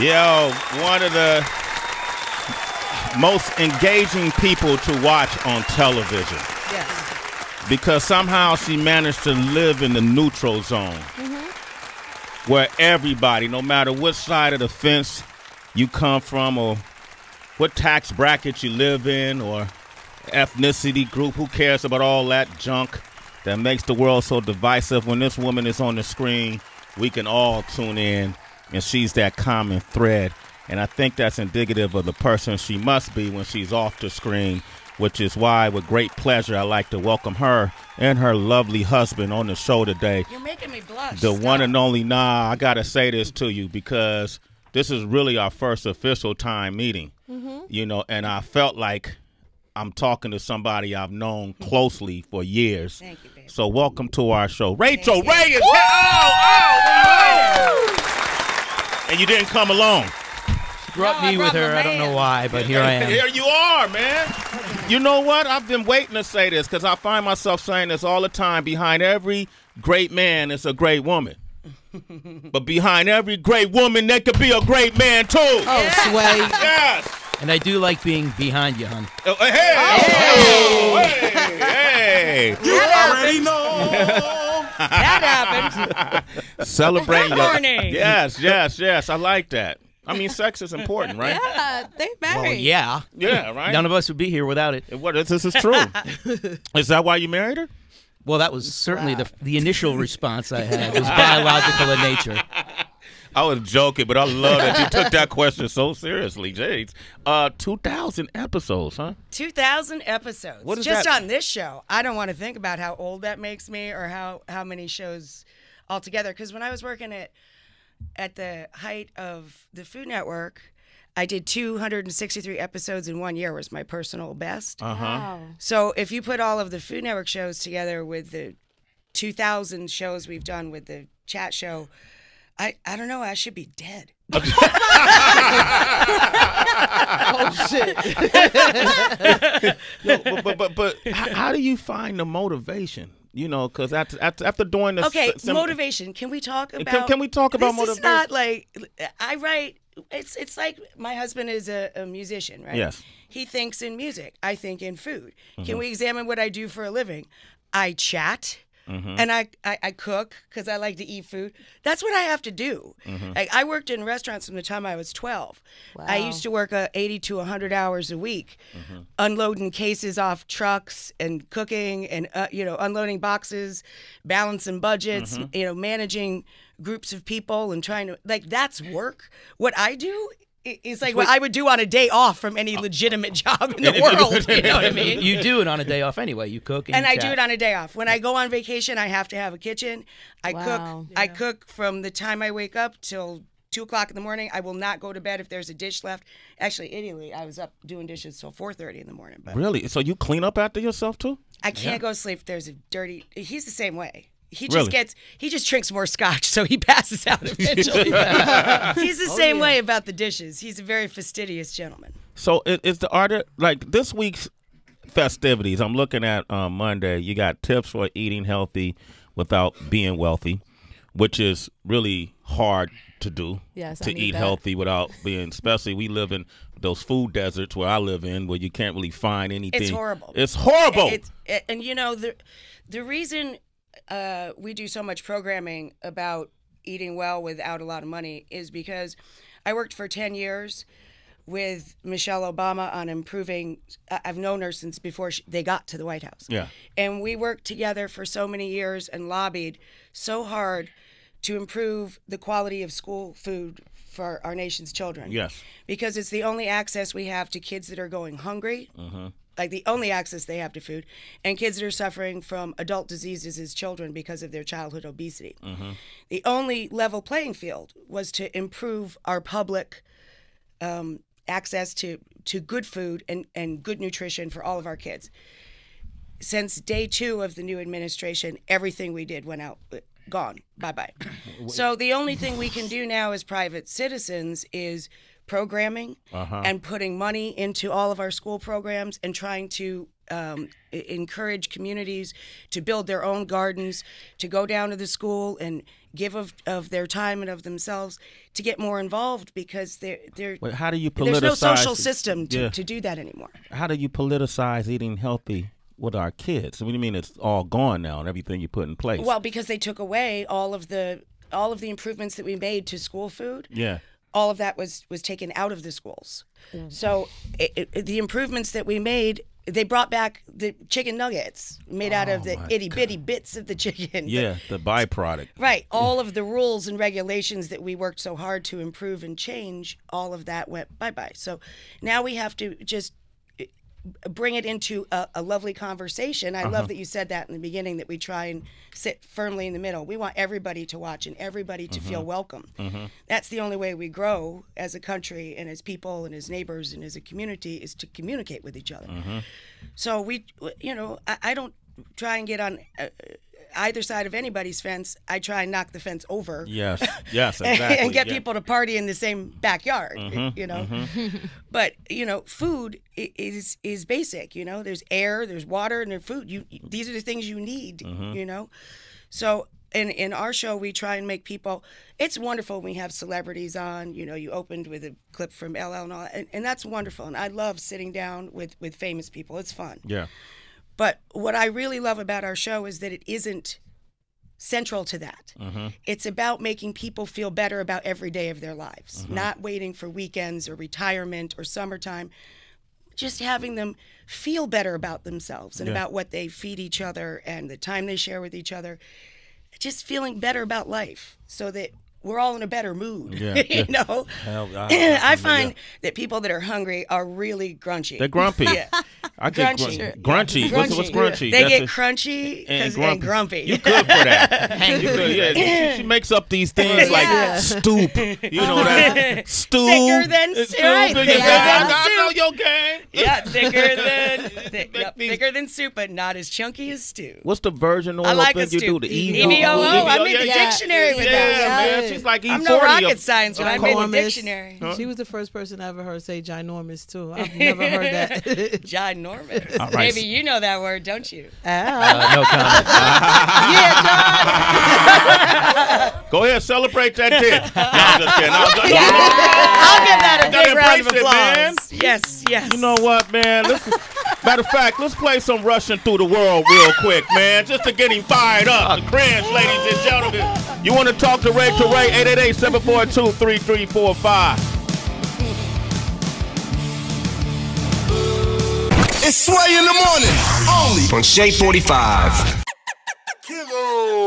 Yo, one of the most engaging people to watch on television. Yes. Because somehow she managed to live in the neutral zone. Where everybody, no matter what side of the fence you come from or what tax bracket you live in or ethnicity group, who cares about all that junk that makes the world so divisive? When this woman is on the screen, we can all tune in, and she's that common thread. And I think that's indicative of the person she must be when she's off the screen, which is why, with great pleasure, I like to welcome her and her lovely husband on the show today. You're making me blush. The one and only I got to say this to you because this is really our first official time meeting, you know, and I felt like I'm talking to somebody I've known closely for years. Thank you, baby. So welcome to our show. Rachael Ray is here. And you didn't come alone. Brought me with her. I don't know why, but here I am. Here you are, man. You know what? I've been waiting to say this because I find myself saying this all the time. Behind every great man is a great woman. But behind every great woman, there could be a great man, too. Oh, Sway. Yes. And I do like being behind you, hon. Oh, hey. Oh, hey. You already know. That happened. Celebrating. Good morning. Yes. I like that. I mean, sex is important, right? Yeah, they married. Well, yeah. Yeah, right? None of us would be here without it. This is true. Is that why you married her? Well, that was certainly the initial response I had. It was biological in nature. I was joking, but I love that you took that question so seriously, Jades. 2,000 episodes, huh? 2,000 episodes. What is just that? on this show. I don't want to think about how old that makes me or how many shows altogether. Because when I was working at the height of the Food Network, I did 263 episodes in 1 year was my personal best. Wow. So if you put all of the Food Network shows together with the 2,000 shows we've done with the chat show, I don't know, I should be dead. Oh, shit. No, but how do you find the motivation? You know, because after doing this. Okay, motivation. Can we talk about? Can we talk about this motivation? Is not like I write. It's like my husband is a musician, right? Yes. He thinks in music. I think in food. Can we examine what I do for a living? I chat. And I cook because I like to eat food. That's what I have to do. Like, I worked in restaurants from the time I was 12. Wow. I used to work 80 to 100 hours a week, unloading cases off trucks and cooking and unloading boxes, balancing budgets, managing groups of people and trying to that's work. What I do is like what I would do on a day off from any legitimate job in the world. You know what I mean? You do it on a day off anyway. You cook and I chat. do it on a day off. When I go on vacation, I have to have a kitchen. I Wow. cook. I cook from the time I wake up till 2 o'clock in the morning. I will not go to bed if there's a dish left. Actually, in Italy, I was up doing dishes till 4:30 in the morning. But Really? So you clean up after yourself, too? I can't go to sleep if there's a dirty. He's the same way. He just Really? he just drinks more scotch, so he passes out eventually. He's the same way about the dishes. He's a very fastidious gentleman. So is the art like this week's festivities? I'm looking at Monday. You got tips for eating healthy without being wealthy, which is really hard to do. Yes, I to need eat that. healthy without being. Especially we live in those food deserts where I live in, where you can't really find anything. It's horrible. It's horrible. And you know the reason we do so much programming about eating well without a lot of money is because I worked for 10 years with Michelle Obama on improving. I've known her since before they got to the White House. Yeah. And we worked together for so many years and lobbied so hard to improve the quality of school food for our nation's children. Yes. Because it's the only access we have to kids that are going hungry. Like the only access they have to food, and kids that are suffering from adult diseases as children because of their childhood obesity. The only level playing field was to improve our public access to good food and good nutrition for all of our kids. Since day 2 of the new administration, everything we did went out, gone, bye-bye. So the only thing we can do now as private citizens is programming and putting money into all of our school programs and trying to encourage communities to build their own gardens, to go down to the school and give of their time and of themselves to get more involved, because Well, how do you politicize? there's no social system to do that anymore. How do you politicize eating healthy with our kids? What do you mean it's all gone now and everything you put in place? Well, because they took away all of the improvements that we made to school food. Yeah. All of that was taken out of the schools. So the improvements that we made, they brought back the chicken nuggets made out of the itty-bitty bits of the chicken. Yeah, the byproduct. Right. All of the rules and regulations that we worked so hard to improve and change, all of that went bye-bye. So now we have to just bring it into a lovely conversation. I love that you said that in the beginning, that we try and sit firmly in the middle. We want everybody to watch and everybody to feel welcome. That's the only way we grow as a country and as people and as neighbors and as a community, is to communicate with each other. So I don't try and get on either side of anybody's fence. I try and knock the fence over. Yes, exactly. And get people to party in the same backyard, But, food is basic, There's air, there's water, and there's food. These are the things you need, So in our show, we try and make people, it's wonderful when we have celebrities on. You opened with a clip from LL and all that, and that's wonderful. And I love sitting down with famous people. It's fun. Yeah. But what I really love about our show is that it isn't central to that. It's about making people feel better about every day of their lives, not waiting for weekends or retirement or summertime, just having them feel better about themselves and about what they feed each other and the time they share with each other, just feeling better about life so that we're all in a better mood, I find that people that are hungry are really grunchy. They're grumpy. I get grunchy. What's grunchy? They get crunchy and grumpy. You good for that. She makes up these things like stoop. That stoop. Thicker than soup. I know your game. Yeah, thicker than soup, but not as chunky as stew. What's the virgin oil I like thing you do? The EVOO. I'm in the dictionary with that. Man, she's like E40. I'm no rocket science, but I'm in the dictionary. She was the first person I ever heard say ginormous, too. I've never heard that. Ginormous. Right. Maybe you know that word, don't you? No comment. John. Go ahead, celebrate that dick. No, I'm just kidding. I'll give that a big round of applause. Man. Yes. You know what, man? Matter of fact, let's play some Rushing Through the World real quick, man, just to get him fired up. The cringe, ladies and gentlemen. You want to talk to Ray? 888-742-3345. It's Sway in the morning, only on Shea 45. Kilo.